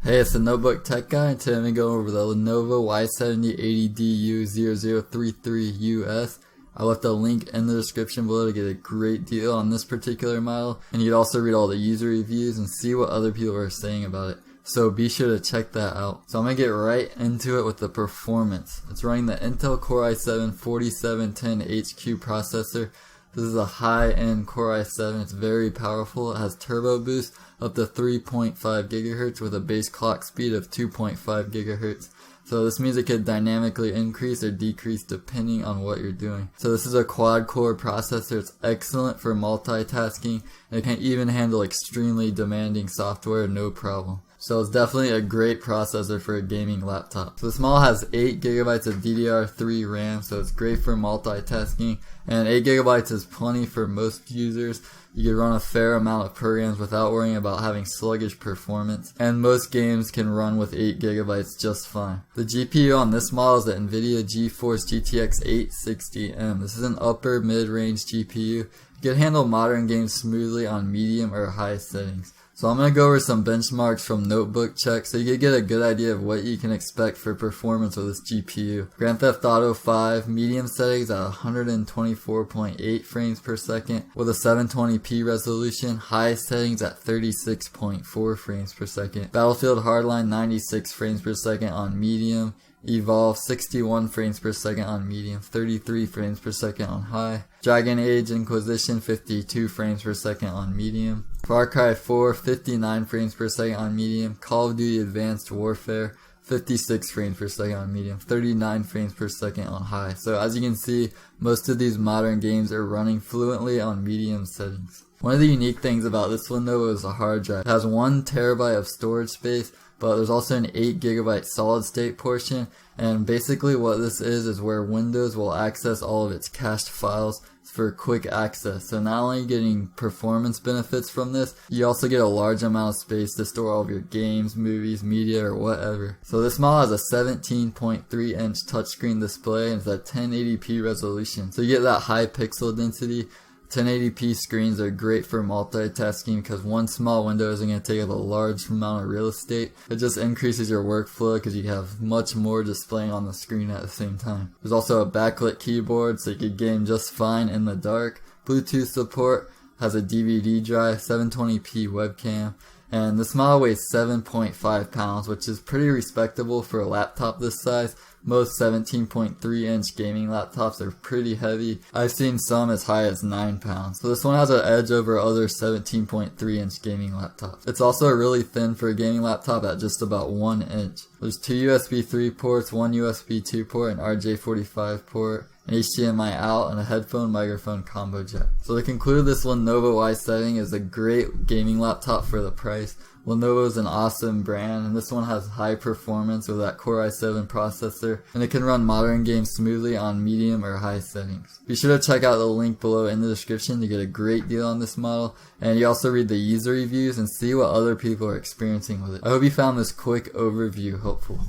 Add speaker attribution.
Speaker 1: Hey, it's the Notebook Tech Guy, and today I'm going to go over the Lenovo Y70 80DU0033US. I left a link in the description below to get a great deal on this particular model, and you can also read all the user reviews and see what other people are saying about it. So be sure to check that out. So I'm going to get right into it with the performance. It's running the Intel Core i7 4710HQ processor. This is a high-end Core i7. It's very powerful. It has turbo boost up to 3.5 GHz with a base clock speed of 2.5 GHz. So this means it could dynamically increase or decrease depending on what you're doing. So this is a quad-core processor. It's excellent for multitasking, and it can even handle extremely demanding software no problem. So it's definitely a great processor for a gaming laptop. So this model has 8 GB of DDR3 RAM, so it's great for multitasking, and 8 GB is plenty for most users. You can run a fair amount of programs without worrying about having sluggish performance, and most games can run with 8 GB just fine. The GPU on this model is the NVIDIA GeForce GTX 860M. This is an upper mid-range GPU. It can handle modern games smoothly on medium or high settings. So I'm going to go over some benchmarks from Notebook Check so you can get a good idea of what you can expect for performance with this GPU. Grand Theft Auto 5 medium settings at 124.8 frames per second with a 720p resolution, high settings at 36.4 frames per second. Battlefield Hardline 96 frames per second on medium. Evolve 61 frames per second on medium, 33 frames per second on high. Dragon Age Inquisition 52 frames per second on medium. Far Cry 4 59 frames per second on medium. Call of Duty Advanced Warfare 56 frames per second on medium, 39 frames per second on high. So as you can see, most of these modern games are running fluently on medium settings. One of the unique things about this Lenovo is the hard drive. It has 1 TB of storage space, but there's also an 8 GB solid state portion, and basically what this is where Windows will access all of its cached files for quick access. So not only getting performance benefits from this, you also get a large amount of space to store all of your games, movies, media, or whatever. So this model has a 17.3 inch touchscreen display and it's a 1080p resolution. So you get that high pixel density. 1080p screens are great for multitasking because one small window isn't going to take up a large amount of real estate. It just increases your workflow because you have much more displaying on the screen at the same time. There's also a backlit keyboard so you can game just fine in the dark. Bluetooth support, has a DVD drive, 720p webcam, and this model weighs 7.5 pounds, which is pretty respectable for a laptop this size. Most 17.3 inch gaming laptops are pretty heavy. I've seen some as high as 9 pounds. So this one has an edge over other 17.3 inch gaming laptops. It's also really thin for a gaming laptop at just about 1 inch. There's 2 USB 3 ports, 1 USB 2 port, an RJ45 port, an HDMI out, and a headphone microphone combo jack. So to conclude, this Lenovo Y70 is a great gaming laptop for the price. Lenovo is an awesome brand, and this one has high performance with that Core i7 processor, and it can run modern games smoothly on medium or high settings. Be sure to check out the link below in the description to get a great deal on this model, and you also read the user reviews and see what other people are experiencing with it. I hope you found this quick overview helpful.